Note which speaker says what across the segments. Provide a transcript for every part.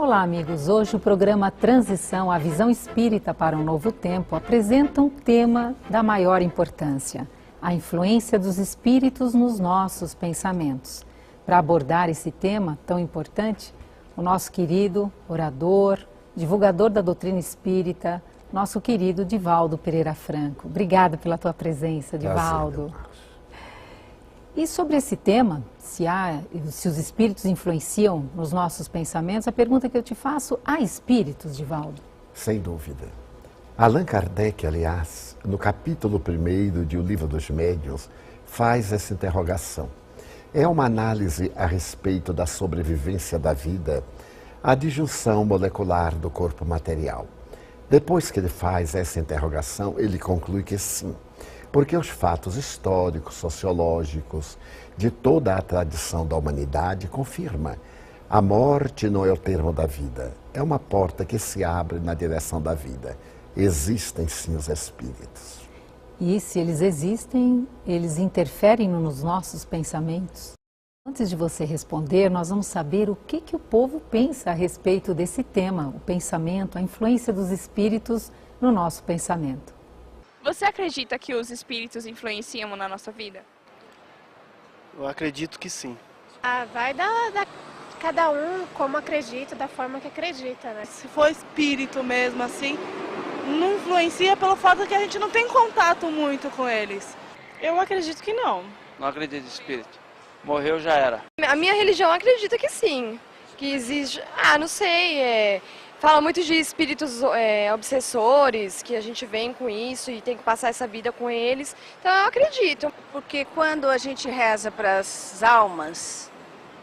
Speaker 1: Olá, amigos. Hoje o programa Transição, a Visão Espírita para um Novo Tempo, apresenta um tema da maior importância: a influência dos espíritos nos nossos pensamentos. Para abordar esse tema tão importante, o nosso querido orador, divulgador da doutrina espírita, nosso querido Divaldo Pereira Franco. Obrigada pela tua presença, Divaldo. E sobre esse tema, se os espíritos influenciam nos nossos pensamentos, a pergunta que eu te faço: há espíritos, Divaldo?
Speaker 2: Sem dúvida. Allan Kardec, aliás, no capítulo 1º de O Livro dos Médiuns, faz essa interrogação. É uma análise a respeito da sobrevivência da vida, a disjunção molecular do corpo material. Depois que ele faz essa interrogação, ele conclui que sim, porque os fatos históricos, sociológicos, de toda a tradição da humanidade confirma: a morte não é o termo da vida, é uma porta que se abre na direção da vida. Existem sim os espíritos.
Speaker 1: E se eles existem, eles interferem nos nossos pensamentos? Antes de você responder, nós vamos saber o que o povo pensa a respeito desse tema, o pensamento, a influência dos espíritos no nosso pensamento.
Speaker 3: Você acredita que os espíritos influenciam na nossa vida?
Speaker 4: Eu acredito que sim.
Speaker 5: Vai da cada um como acredita, da forma que acredita, né?
Speaker 6: Se for espírito mesmo, assim, não influencia pelo fato que a gente não tem contato muito com eles. Eu acredito que não.
Speaker 7: Não acredito em espírito. Morreu, já era.
Speaker 8: A minha religião acredita que sim. Que existe... não sei, fala muito de espíritos obsessores, que a gente vem com isso e tem que passar essa vida com eles. Então eu acredito.
Speaker 9: Porque quando a gente reza para as almas,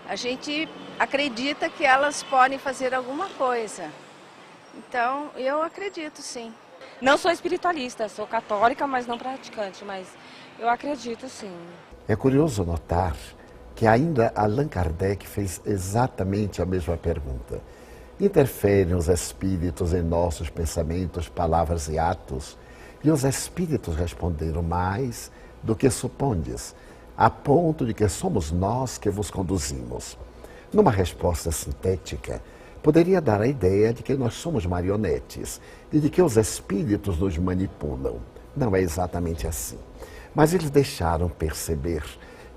Speaker 9: a gente acredita que elas podem fazer alguma coisa. Então eu acredito sim.
Speaker 10: Não sou espiritualista, sou católica, mas não praticante, mas eu acredito sim.
Speaker 2: É curioso notar que ainda Allan Kardec fez exatamente a mesma pergunta. Interferem os espíritos em nossos pensamentos, palavras e atos? E os espíritos responderam: mais do que supondes, a ponto de que somos nós que vos conduzimos. Numa resposta sintética, poderia dar a ideia de que nós somos marionetes e de que os espíritos nos manipulam. Não é exatamente assim. Mas eles deixaram perceber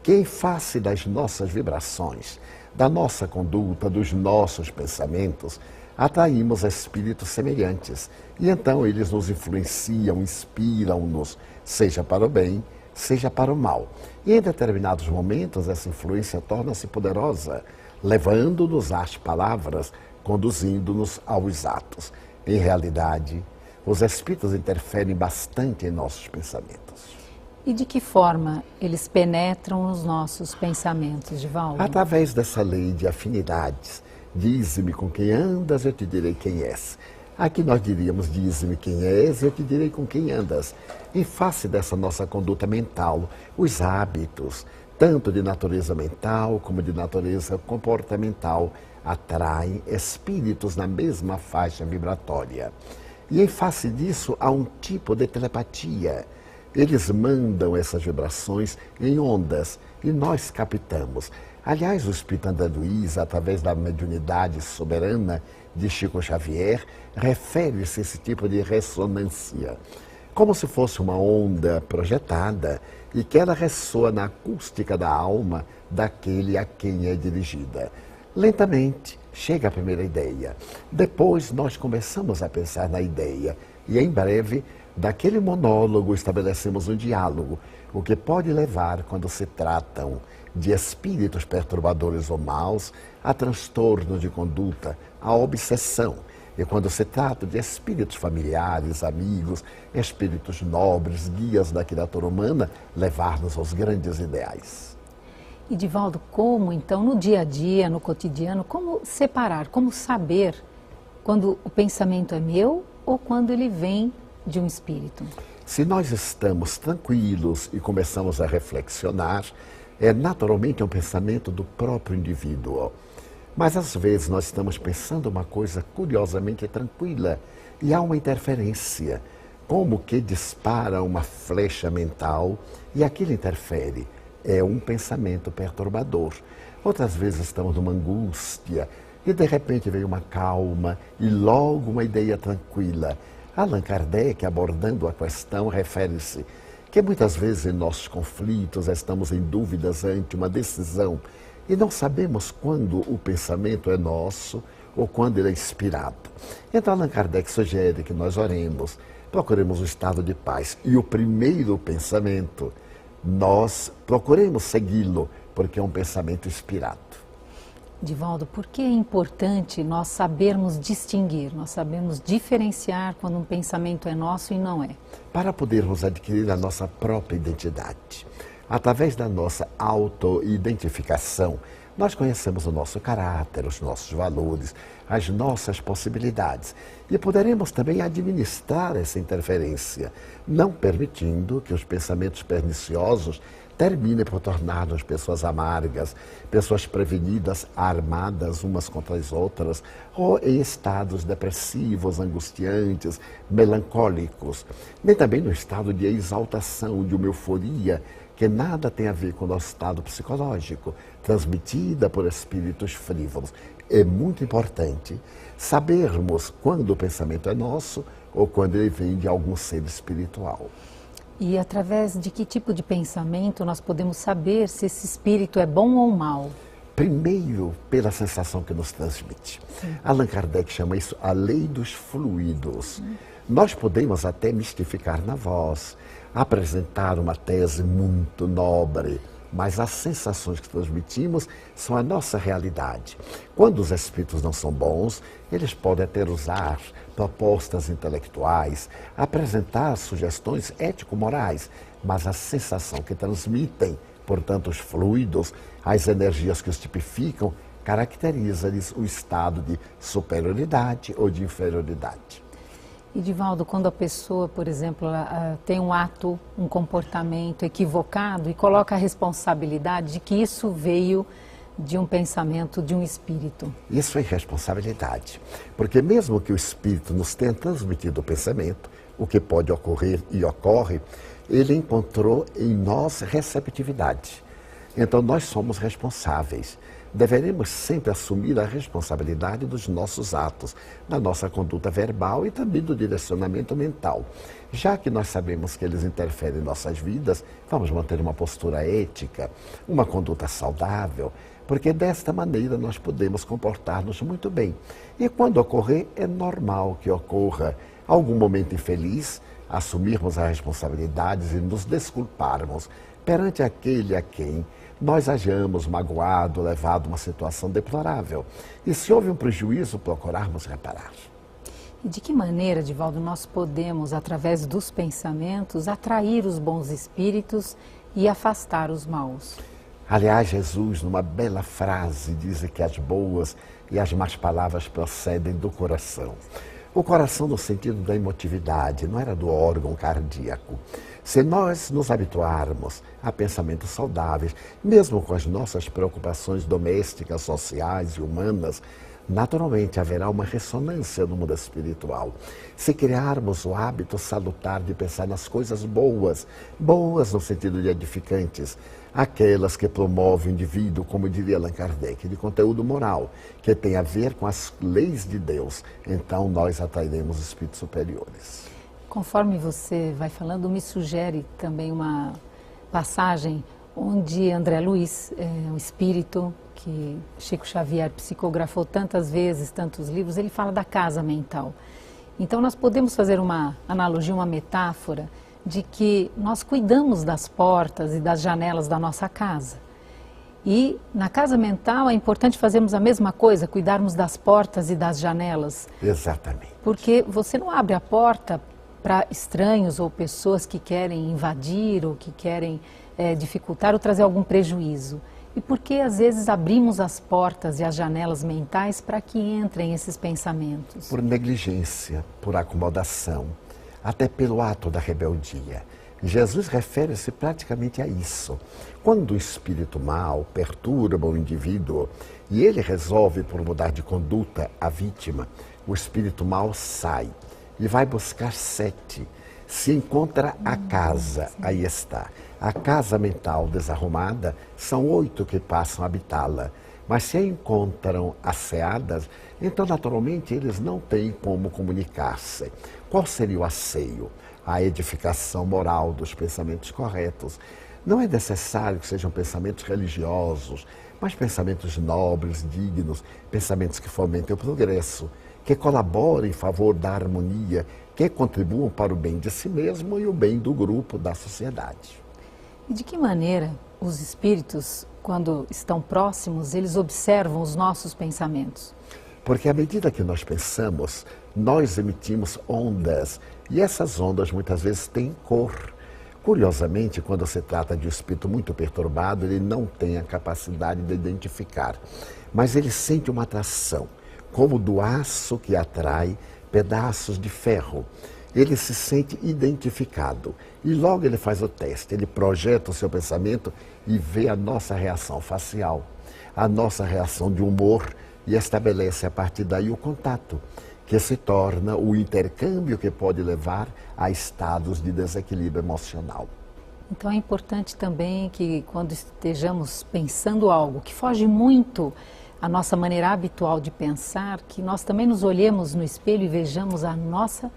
Speaker 2: que, em face das nossas vibrações, da nossa conduta, dos nossos pensamentos, atraímos espíritos semelhantes. E então eles nos influenciam, inspiram-nos, seja para o bem, seja para o mal. E em determinados momentos essa influência torna-se poderosa, levando-nos às palavras, conduzindo-nos aos atos. Em realidade, os espíritos interferem bastante em nossos pensamentos.
Speaker 1: E de que forma eles penetram nos nossos pensamentos, Divaldo?
Speaker 2: Através dessa lei de afinidades. Dize-me com quem andas, eu te direi quem és. Aqui nós diríamos: dize-me quem és, eu te direi com quem andas. Em face dessa nossa conduta mental, os hábitos, tanto de natureza mental como de natureza comportamental, atraem espíritos na mesma faixa vibratória. E em face disso há um tipo de telepatia. Eles mandam essas vibrações em ondas e nós captamos. Aliás, o Espírito André Luiz, através da mediunidade soberana de Chico Xavier, refere-se a esse tipo de ressonância, como se fosse uma onda projetada e que ela ressoa na acústica da alma daquele a quem é dirigida. Lentamente chega a primeira ideia, depois nós começamos a pensar na ideia e em breve daquele monólogo estabelecemos um diálogo, o que pode levar, quando se tratam de espíritos perturbadores ou maus, a transtorno de conduta, a obsessão. E quando se trata de espíritos familiares, amigos, espíritos nobres, guias da criatura humana, levar-nos aos grandes ideais.
Speaker 1: E, Divaldo, como então, no dia a dia, no cotidiano, como separar, como saber quando o pensamento é meu ou quando ele vem de um espírito?
Speaker 2: Se nós estamos tranquilos e começamos a reflexionar, é naturalmente um pensamento do próprio indivíduo. Mas às vezes nós estamos pensando uma coisa curiosamente tranquila e há uma interferência, como que dispara uma flecha mental e aquilo interfere. É um pensamento perturbador. Outras vezes estamos numa angústia, E de repente veio uma calma e logo uma ideia tranquila. Allan Kardec, abordando a questão, refere-se que muitas vezes em nossos conflitos estamos em dúvidas ante uma decisão e não sabemos quando o pensamento é nosso ou quando ele é inspirado. Então Allan Kardec sugere que nós oremos, procuremos um estado de paz. E o primeiro pensamento, nós procuremos segui-lo, porque é um pensamento inspirado.
Speaker 1: Divaldo, por que é importante nós sabermos distinguir, nós sabemos diferenciar quando um pensamento é nosso e não é?
Speaker 2: Para podermos adquirir a nossa própria identidade. Através da nossa auto-identificação, nós conhecemos o nosso caráter, os nossos valores, as nossas possibilidades. E poderemos também administrar essa interferência, não permitindo que os pensamentos perniciosos terminem por tornar-nos pessoas amargas, pessoas prevenidas, armadas umas contra as outras, ou em estados depressivos, angustiantes, melancólicos. Nem também no estado de exaltação, de uma euforia, que nada tem a ver com o nosso estado psicológico, transmitida por espíritos frívolos. É muito importante sabermos quando o pensamento é nosso ou quando ele vem de algum ser espiritual.
Speaker 1: E através de que tipo de pensamento nós podemos saber se esse espírito é bom ou mau?
Speaker 2: Primeiro, pela sensação que nos transmite. Sim. Allan Kardec chama isso a lei dos fluidos. Nós podemos até mistificar na voz, apresentar uma tese muito nobre, mas as sensações que transmitimos são a nossa realidade. Quando os espíritos não são bons, eles podem até usar propostas intelectuais, apresentar sugestões ético-morais, mas a sensação que transmitem, portanto, os fluidos, as energias que os tipificam, caracteriza-lhes o estado de superioridade ou de inferioridade.
Speaker 1: E, Divaldo, quando a pessoa, por exemplo, tem um ato, um comportamento equivocado e coloca a responsabilidade de que isso veio de um pensamento, de um espírito.
Speaker 2: Isso é irresponsabilidade, porque mesmo que o espírito nos tenha transmitido o pensamento, o que pode ocorrer e ocorre, ele encontrou em nós receptividade. Então nós somos responsáveis. Deveremos sempre assumir a responsabilidade dos nossos atos, da nossa conduta verbal e também do direcionamento mental. Já que nós sabemos que eles interferem em nossas vidas, vamos manter uma postura ética, uma conduta saudável, porque desta maneira nós podemos comportar-nos muito bem. E quando ocorrer, é normal que ocorra algum momento infeliz, assumirmos as responsabilidades e nos desculparmos perante aquele a quem nós hajamos magoado, levado a uma situação deplorável. E se houve um prejuízo, procurarmos reparar.
Speaker 1: E de que maneira, Divaldo, nós podemos, através dos pensamentos, atrair os bons espíritos e afastar os maus?
Speaker 2: Aliás, Jesus, numa bela frase, diz que as boas e as más palavras procedem do coração. O coração no sentido da emotividade, não era do órgão cardíaco. Se nós nos habituarmos a pensamentos saudáveis, mesmo com as nossas preocupações domésticas, sociais e humanas, naturalmente haverá uma ressonância no mundo espiritual. Se criarmos o hábito salutar de pensar nas coisas boas, boas no sentido de edificantes, aquelas que promovem o indivíduo, como diria Allan Kardec, de conteúdo moral, que tem a ver com as leis de Deus, então nós atrairemos espíritos superiores.
Speaker 1: Conforme você vai falando, me sugere também uma passagem onde André Luiz, um espírito que Chico Xavier psicografou tantas vezes, tantos livros, ele fala da casa mental. Então nós podemos fazer uma analogia, uma metáfora de que nós cuidamos das portas e das janelas da nossa casa. E na casa mental é importante fazermos a mesma coisa, cuidarmos das portas e das janelas.
Speaker 2: Exatamente.
Speaker 1: Porque você não abre a porta para estranhos ou pessoas que querem invadir ou que querem dificultar ou trazer algum prejuízo. E porque às vezes abrimos as portas e as janelas mentais para que entrem esses pensamentos?
Speaker 2: Por negligência, por acomodação, até pelo ato da rebeldia. Jesus refere-se praticamente a isso. Quando o espírito mau perturba o indivíduo e ele resolve por mudar de conduta a vítima, o espírito mau sai e vai buscar 7. Se encontra a casa, aí está. A casa mental desarrumada, são 8 que passam a habitá-la. Mas se encontram asseadas, então naturalmente eles não têm como comunicar-se. Qual seria o asseio? A edificação moral dos pensamentos corretos. Não é necessário que sejam pensamentos religiosos, mas pensamentos nobres, dignos, pensamentos que fomentem o progresso, que colaborem em favor da harmonia, que contribuam para o bem de si mesmo e o bem do grupo, da sociedade.
Speaker 1: E de que maneira os espíritos, quando estão próximos, eles observam os nossos pensamentos?
Speaker 2: Porque à medida que nós pensamos, nós emitimos ondas, e essas ondas muitas vezes têm cor. Curiosamente, quando se trata de um espírito muito perturbado, ele não tem a capacidade de identificar, mas ele sente uma atração, como do aço que atrai pedaços de ferro. Ele se sente identificado e logo ele faz o teste, ele projeta o seu pensamento e vê a nossa reação facial, a nossa reação de humor e estabelece a partir daí o contato, que se torna o intercâmbio que pode levar a estados de desequilíbrio emocional.
Speaker 1: Então é importante também que quando estejamos pensando algo que foge muito à nossa maneira habitual de pensar, que nós também nos olhemos no espelho e vejamos a nossa...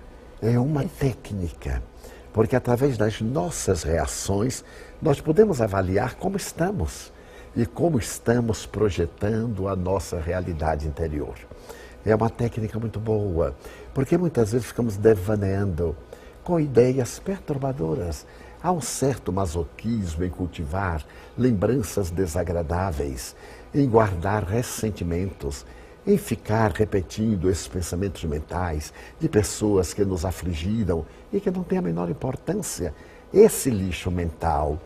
Speaker 2: É uma técnica, porque através das nossas reações nós podemos avaliar como estamos e como estamos projetando a nossa realidade interior. É uma técnica muito boa, porque muitas vezes ficamos devaneando com ideias perturbadoras. Há um certo masoquismo em cultivar lembranças desagradáveis, em guardar ressentimentos, em ficar repetindo esses pensamentos mentais de pessoas que nos afligiram e que não têm a menor importância. Esse lixo mental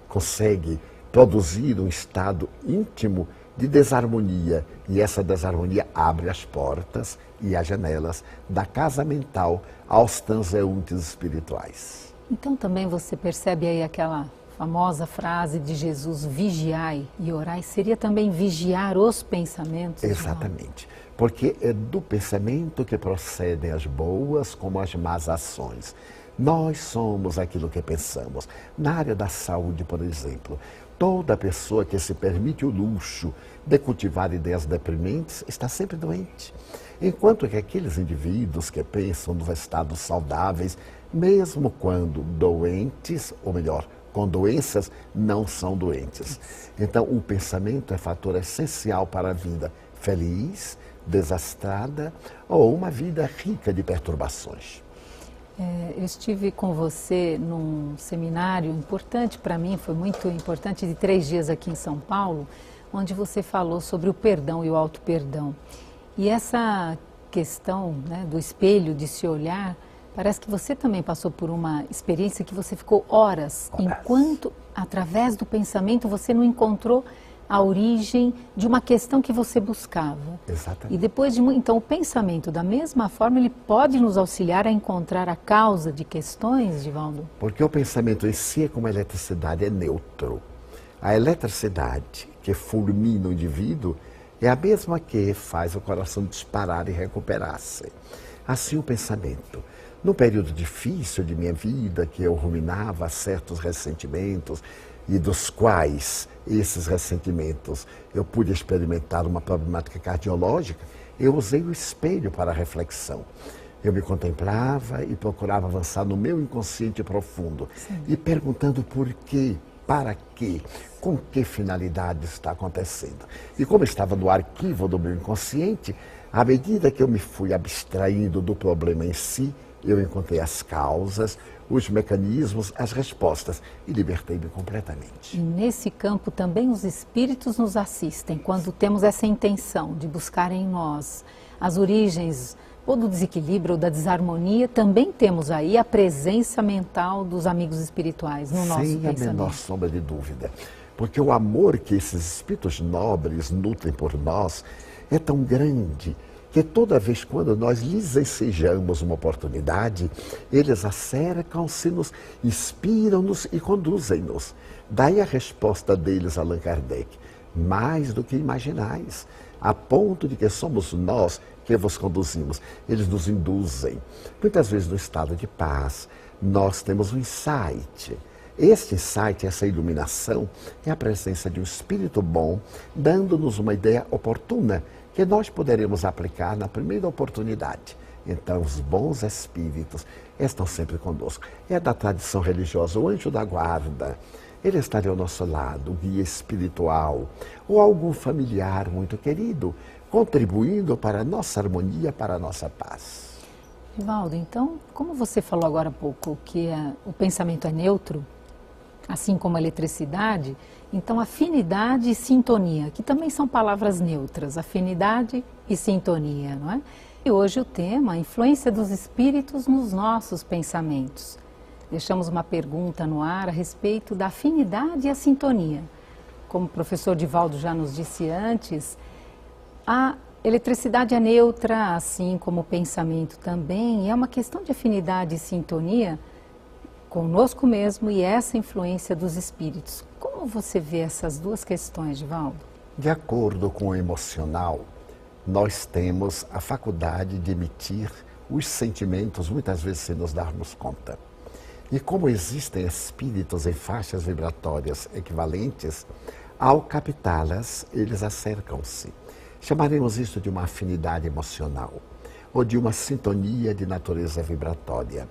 Speaker 2: consegue produzir um estado íntimo de desarmonia, e essa desarmonia abre as portas e as janelas da casa mental aos transeuntes espirituais.
Speaker 1: Então também você percebe aí aquela famosa frase de Jesus, vigiai e orai, seria também vigiar os pensamentos?
Speaker 2: Exatamente, porque é do pensamento que procedem as boas como as más ações. Nós somos aquilo que pensamos. Na área da saúde, por exemplo, toda pessoa que se permite o luxo de cultivar ideias deprimentes está sempre doente. Enquanto que aqueles indivíduos que pensam nos estados saudáveis, mesmo quando doentes, ou melhor, com doenças, não são doentes. Então, o pensamento é fator essencial para a vida feliz, desastrada ou uma vida rica de perturbações.
Speaker 1: Eu estive com você num seminário importante para mim, foi muito importante, de 3 dias aqui em São Paulo, onde você falou sobre o perdão e o auto-perdão. E essa questão, né, do espelho, de se olhar, parece que você também passou por uma experiência que você ficou horas, enquanto, através do pensamento, você não encontrou a origem de uma questão que você buscava.
Speaker 2: Exatamente.
Speaker 1: E depois de então o pensamento, da mesma forma, ele pode nos auxiliar a encontrar a causa de questões, Divaldo?
Speaker 2: Porque o pensamento em si é como a eletricidade, é neutro. A eletricidade que fulmina o indivíduo é a mesma que faz o coração disparar e recuperar-se. Assim o pensamento. Num período difícil de minha vida, que eu ruminava certos ressentimentos, e dos quais esses ressentimentos eu pude experimentar uma problemática cardiológica, eu usei o espelho para a reflexão. Eu me contemplava e procurava avançar no meu inconsciente profundo. Sim. E perguntando por quê, para quê, com que finalidade está acontecendo. E como estava no arquivo do meu inconsciente, à medida que eu me fui abstraindo do problema em si, eu encontrei as causas, os mecanismos, as respostas e libertei-me completamente.
Speaker 1: E nesse campo também os espíritos nos assistem, quando temos essa intenção de buscar em nós as origens ou do desequilíbrio ou da desarmonia, também temos aí a presença mental dos amigos espirituais no nosso pensamento.
Speaker 2: Sem a menor sombra de dúvida, porque o amor que esses espíritos nobres nutrem por nós é tão grande que toda vez quando nós lhes ensejamos uma oportunidade, eles acercam-se, nos inspiram-nos e conduzem-nos. Daí a resposta deles a Allan Kardec: mais do que imaginais, a ponto de que somos nós que vos conduzimos. Eles nos induzem. Muitas vezes no estado de paz, nós temos um insight. Este insight, essa iluminação, é a presença de um espírito bom, dando-nos uma ideia oportuna, que nós poderemos aplicar na primeira oportunidade. Então, os bons espíritos estão sempre conosco. É da tradição religiosa o anjo da guarda. Ele estaria ao nosso lado, o guia espiritual, ou algum familiar muito querido, contribuindo para a nossa harmonia, para a nossa paz.
Speaker 1: Divaldo, então, como você falou agora há pouco, que o pensamento é neutro, assim como a eletricidade, então afinidade e sintonia, que também são palavras neutras, afinidade e sintonia, não é? E hoje o tema, a influência dos espíritos nos nossos pensamentos. Deixamos uma pergunta no ar a respeito da afinidade e a sintonia. Como o professor Divaldo já nos disse antes, a eletricidade é neutra, assim como o pensamento também, e é uma questão de afinidade e sintonia conosco mesmo e essa influência dos espíritos. Como você vê essas duas questões, Divaldo?
Speaker 2: De acordo com o emocional, nós temos a faculdade de emitir os sentimentos, muitas vezes sem nos darmos conta. E como existem espíritos em faixas vibratórias equivalentes, ao captá-las, eles acercam-se. Chamaremos isso de uma afinidade emocional, ou de uma sintonia de natureza vibratória.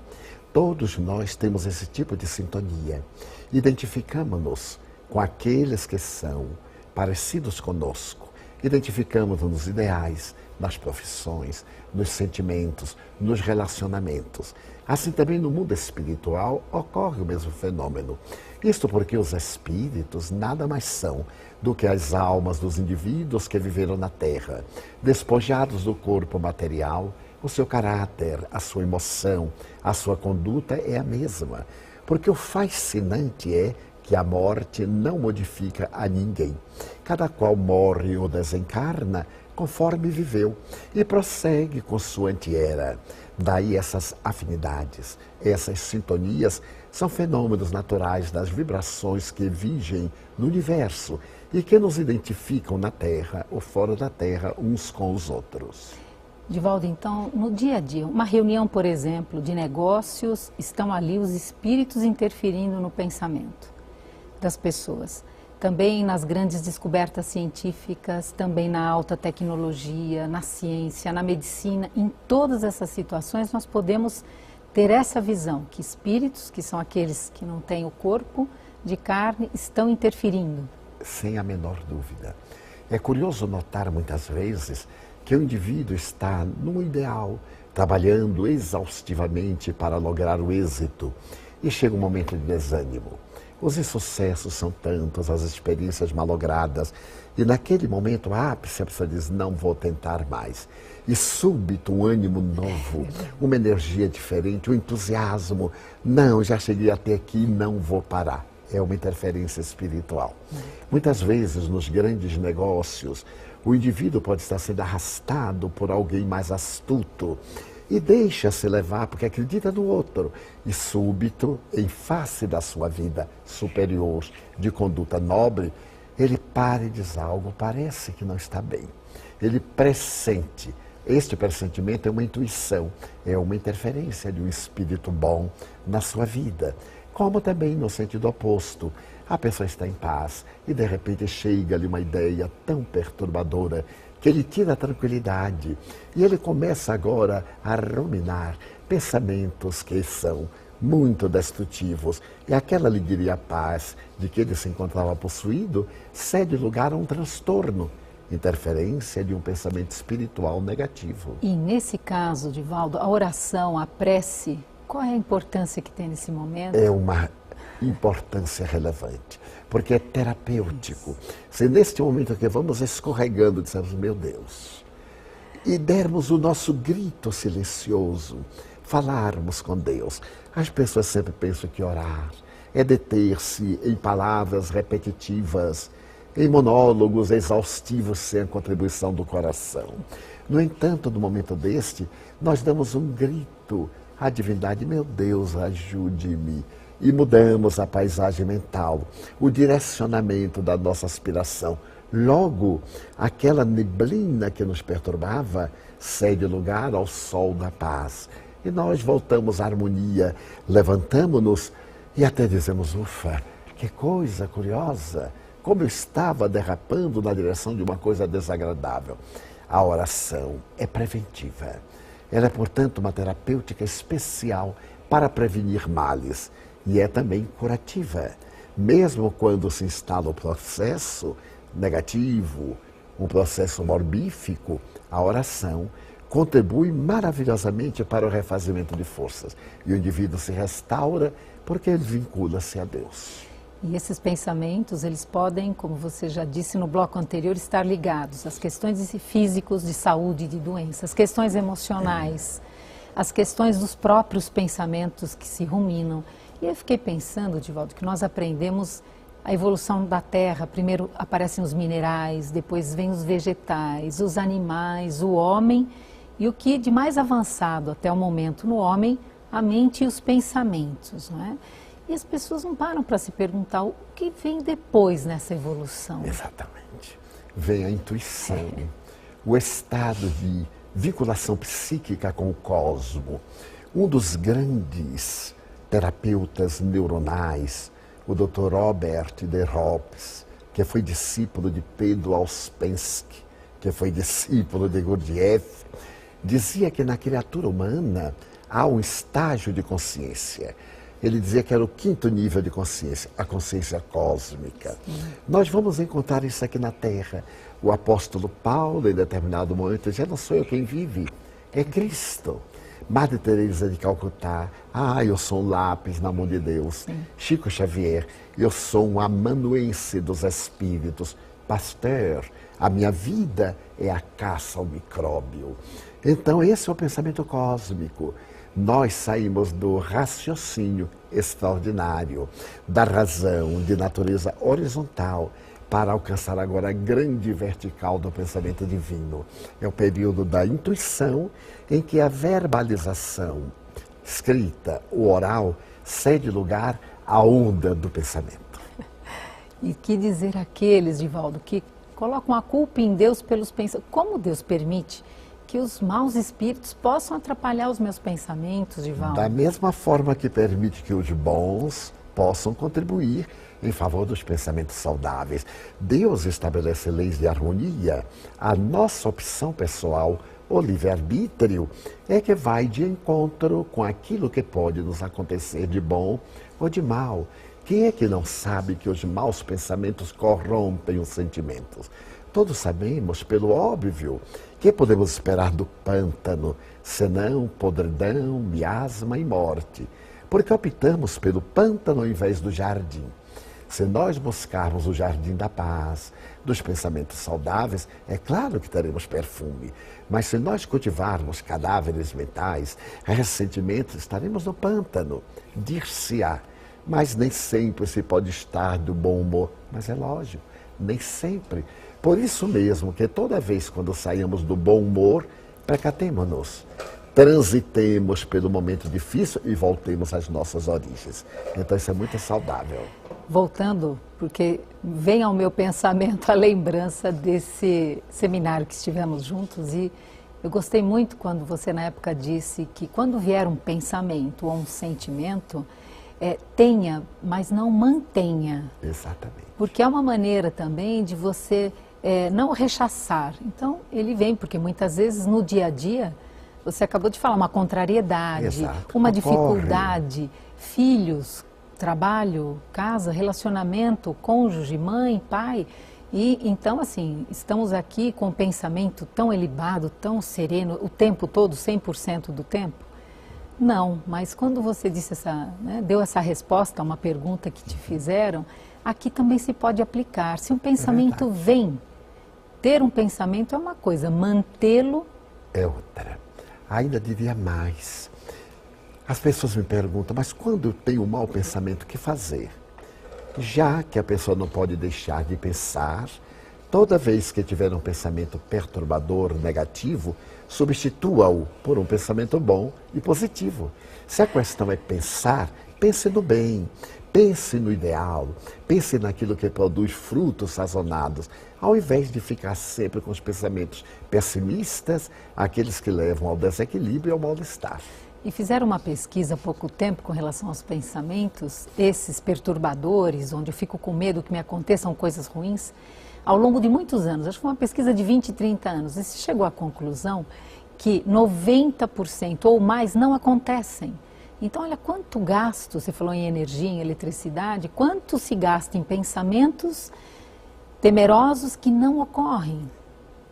Speaker 2: Todos nós temos esse tipo de sintonia. Identificamos-nos com aqueles que são parecidos conosco. Identificamos-nos nos ideais, nas profissões, nos sentimentos, nos relacionamentos. Assim também no mundo espiritual ocorre o mesmo fenômeno. Isto porque os espíritos nada mais são do que as almas dos indivíduos que viveram na Terra, despojados do corpo material. O seu caráter, a sua emoção, a sua conduta é a mesma. Porque o fascinante é que a morte não modifica a ninguém. Cada qual morre ou desencarna conforme viveu e prossegue com sua antiera. Daí essas afinidades, essas sintonias são fenômenos naturais das vibrações que vigem no universo e que nos identificam na Terra ou fora da Terra uns com os outros.
Speaker 1: Divaldo, então, no dia a dia, uma reunião, por exemplo, de negócios, estão ali os espíritos interferindo no pensamento das pessoas. Também nas grandes descobertas científicas, também na alta tecnologia, na ciência, na medicina, em todas essas situações nós podemos ter essa visão, que espíritos, que são aqueles que não têm o corpo de carne, estão interferindo.
Speaker 2: Sem a menor dúvida. É curioso notar muitas vezes que o indivíduo está num ideal, trabalhando exaustivamente para lograr o êxito, e chega um momento de desânimo. Os insucessos são tantos, as experiências malogradas, e naquele momento a pessoa diz, não vou tentar mais. E súbito um ânimo novo, uma energia diferente, um entusiasmo, não, já cheguei até aqui, não vou parar. É uma interferência espiritual. Muitas vezes nos grandes negócios, o indivíduo pode estar sendo arrastado por alguém mais astuto e deixa-se levar porque acredita no outro. E súbito, em face da sua vida superior, de conduta nobre, ele para e diz algo, parece que não está bem. Ele pressente. Este pressentimento é uma intuição, é uma interferência de um espírito bom na sua vida. Como também no sentido oposto. A pessoa está em paz e de repente chega-lhe uma ideia tão perturbadora que ele tira a tranquilidade e ele começa agora a ruminar pensamentos que são muito destrutivos. E aquela alegria e a paz de que ele se encontrava possuído cede lugar a um transtorno, interferência de um pensamento espiritual negativo.
Speaker 1: E nesse caso, Divaldo, a oração, a prece, qual é a importância que tem nesse momento?
Speaker 2: É uma importância relevante, porque é terapêutico. Se neste momento que vamos escorregando, dissemos, meu Deus, e dermos o nosso grito silencioso, falarmos com Deus. As pessoas sempre pensam que orar é deter-se em palavras repetitivas, em monólogos exaustivos sem a contribuição do coração. No entanto, no momento deste, nós damos um grito à divindade, meu Deus, ajude-me. E mudamos a paisagem mental, o direcionamento da nossa aspiração. Logo, aquela neblina que nos perturbava cede lugar ao sol da paz. E nós voltamos à harmonia, levantamo-nos E até dizemos, ufa, que coisa curiosa, como eu estava derrapando na direção de uma coisa desagradável. A oração é preventiva. Ela é, portanto, uma terapêutica especial para prevenir males e é também curativa. Mesmo quando se instala o processo negativo, um processo morbífico, a oração contribui maravilhosamente para o refazimento de forças. E o indivíduo se restaura porque ele vincula-se a Deus.
Speaker 1: E esses pensamentos, eles podem, como você já disse no bloco anterior, estar ligados às questões físicas, de saúde e de doenças, questões emocionais, as questões dos próprios pensamentos que se ruminam. E eu fiquei pensando, Divaldo, que nós aprendemos a evolução da Terra. Primeiro aparecem os minerais, depois vêm os vegetais, os animais, o homem e o que de mais avançado até o momento no homem, a mente e os pensamentos, não é? E as pessoas não param para se perguntar o que vem depois nessa evolução.
Speaker 2: Exatamente. Vem a intuição, o estado de vinculação psíquica com o cosmo. Um dos grandes terapeutas neuronais, o Dr. Robert de Rops, que foi discípulo de Pedro Ouspensky, que foi discípulo de Gurdjieff, dizia que na criatura humana há um estágio de consciência. Ele dizia que era o 5º nível de consciência, a consciência cósmica. Sim. Nós vamos encontrar isso aqui na Terra. O apóstolo Paulo, em determinado momento, dizia, não sou eu quem vive, é Cristo. Madre Teresa de Calcutá, eu sou um lápis na mão de Deus. Sim. Chico Xavier, eu sou um amanuense dos espíritos. Pasteur, a minha vida é a caça ao micróbio. Então esse é o pensamento cósmico. Nós saímos do raciocínio extraordinário, da razão de natureza horizontal, para alcançar agora a grande vertical do pensamento divino. É o período da intuição, em que a verbalização escrita, o oral, cede lugar à onda do pensamento.
Speaker 1: E que dizer aqueles, Divaldo, que colocam a culpa em Deus pelos pensamentos? Como Deus permite que os maus espíritos possam atrapalhar os meus pensamentos, Divaldo?
Speaker 2: Da mesma forma que permite que os bons possam contribuir em favor dos pensamentos saudáveis. Deus estabelece leis de harmonia. A nossa opção pessoal, o livre-arbítrio, é que vai de encontro com aquilo que pode nos acontecer de bom ou de mal. Quem é que não sabe que os maus pensamentos corrompem os sentimentos? Todos sabemos, pelo óbvio, que podemos esperar do pântano, senão podridão, miasma e morte. Porque optamos pelo pântano ao invés do jardim. Se nós buscarmos o jardim da paz, dos pensamentos saudáveis, é claro que teremos perfume. Mas se nós cultivarmos cadáveres mentais, ressentimentos, estaremos no pântano. Dir-se-á. Mas nem sempre se pode estar do bom humor. Mas é lógico, nem sempre. Por isso mesmo que toda vez quando saímos do bom humor, percatemo-nos. Transitemos pelo momento difícil e voltemos às nossas origens. Então isso é muito saudável.
Speaker 1: Voltando, porque vem ao meu pensamento a lembrança desse seminário que estivemos juntos e eu gostei muito quando você na época disse que quando vier um pensamento ou um sentimento, tenha, mas não mantenha.
Speaker 2: Exatamente. Porque
Speaker 1: é uma maneira também de você não rechaçar. Então ele vem, porque muitas vezes no dia a dia, você acabou de falar, uma contrariedade,
Speaker 2: exato,
Speaker 1: uma dificuldade, filhos, trabalho, casa, relacionamento, cônjuge, mãe, pai. E então, assim, estamos aqui com um pensamento tão elevado, tão sereno, o tempo todo, 100% do tempo? Não, mas quando você disse deu essa resposta a uma pergunta que te fizeram, aqui também se pode aplicar. Se um pensamento vem, ter um pensamento é uma coisa, mantê-lo
Speaker 2: é outra. Ainda diria mais. As pessoas me perguntam, mas quando eu tenho um mau pensamento, o que fazer? Já que a pessoa não pode deixar de pensar, toda vez que tiver um pensamento perturbador, negativo, substitua-o por um pensamento bom e positivo. Se a questão é pensar, pense no bem, pense no ideal, pense naquilo que produz frutos sazonados, ao invés de ficar sempre com os pensamentos pessimistas, aqueles que levam ao desequilíbrio e ao mal-estar.
Speaker 1: E fizeram uma pesquisa há pouco tempo com relação aos pensamentos, esses perturbadores, onde eu fico com medo que me aconteçam coisas ruins, ao longo de muitos anos, acho que foi uma pesquisa de 20, 30 anos, e se chegou à conclusão que 90% ou mais não acontecem. Então, olha quanto gasto, você falou em energia, em eletricidade, quanto se gasta em pensamentos temerosos que não ocorrem.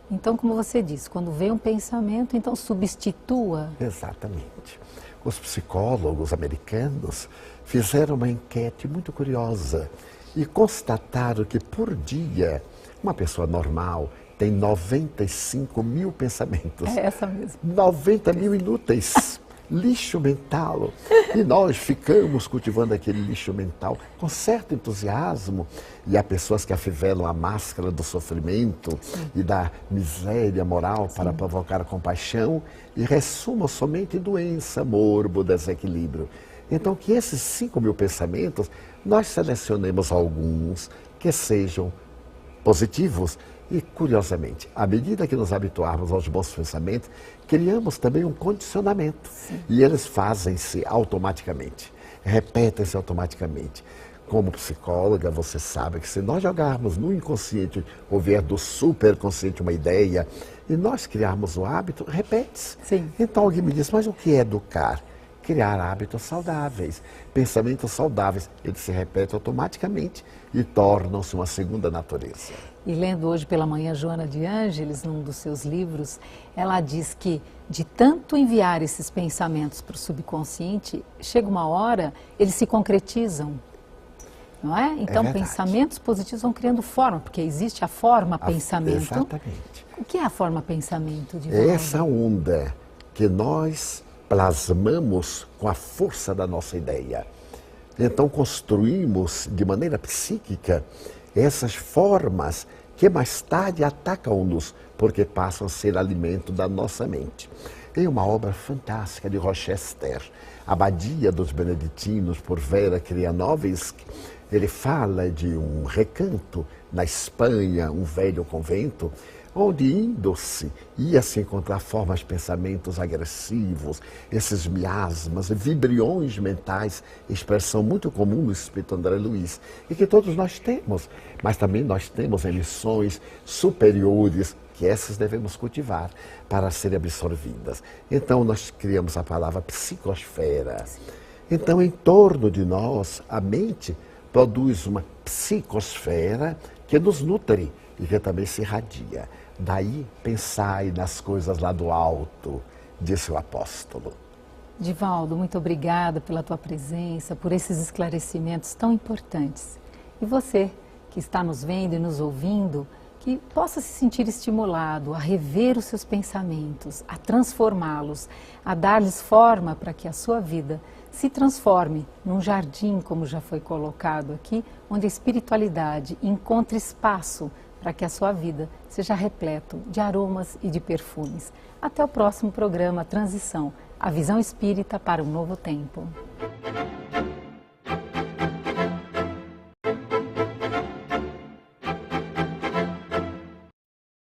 Speaker 1: Então, como você disse, quando vem um pensamento, então substitua.
Speaker 2: Exatamente. Os psicólogos americanos fizeram uma enquete muito curiosa e constataram que por dia, uma pessoa normal tem 95 mil pensamentos.
Speaker 1: É essa mesmo.
Speaker 2: 90 mil inúteis. Lixo mental. E nós ficamos cultivando aquele lixo mental com certo entusiasmo. E há pessoas que afivelam a máscara do sofrimento e da miséria moral para provocar compaixão e ressumam somente doença, morbo, desequilíbrio. Então, que esses 5 mil pensamentos, nós selecionemos alguns que sejam positivos. E, curiosamente, à medida que nos habituarmos aos bons pensamentos, criamos também um condicionamento. E eles fazem-se automaticamente, repetem-se automaticamente. Como psicóloga, você sabe que se nós jogarmos no inconsciente ou vier do superconsciente uma ideia, e nós criarmos o hábito, repete-se. Então alguém me diz, mas o que é educar? Criar hábitos saudáveis, pensamentos saudáveis. Eles se repetem automaticamente e tornam-se uma segunda natureza.
Speaker 1: E lendo hoje pela manhã Joana de Ângeles, num dos seus livros, ela diz que de tanto enviar esses pensamentos para o subconsciente, chega uma hora, eles se concretizam, não é? Então, pensamentos positivos vão criando forma, porque existe a forma pensamento.
Speaker 2: Exatamente.
Speaker 1: O que é a forma pensamento, Divaldo?
Speaker 2: Essa onda que nós plasmamos com a força da nossa ideia. Então, construímos de maneira psíquica essas formas que mais tarde atacam-nos, porque passam a ser alimento da nossa mente. Tem uma obra fantástica de Rochester, Abadia dos Beneditinos, por Vera Krianovsky. Ele fala de um recanto na Espanha, um velho convento, onde indo-se, ia-se encontrar formas de pensamentos agressivos, esses miasmas, vibriões mentais, expressão muito comum no Espírito André Luiz, e que todos nós temos, mas também nós temos emissões superiores, que essas devemos cultivar para serem absorvidas. Então nós criamos a palavra psicosfera. Então, em torno de nós, a mente produz uma psicosfera que nos nutre e que também se irradia. Daí, pensai nas coisas lá do alto, disse o apóstolo.
Speaker 1: Divaldo, muito obrigada pela tua presença, por esses esclarecimentos tão importantes. E você, que está nos vendo e nos ouvindo, que possa se sentir estimulado a rever os seus pensamentos, a transformá-los, a dar-lhes forma para que a sua vida se transforme num jardim, como já foi colocado aqui, onde a espiritualidade encontre espaço para que a sua vida seja repleto de aromas e de perfumes. Até o próximo programa Transição, a visão espírita para um novo tempo.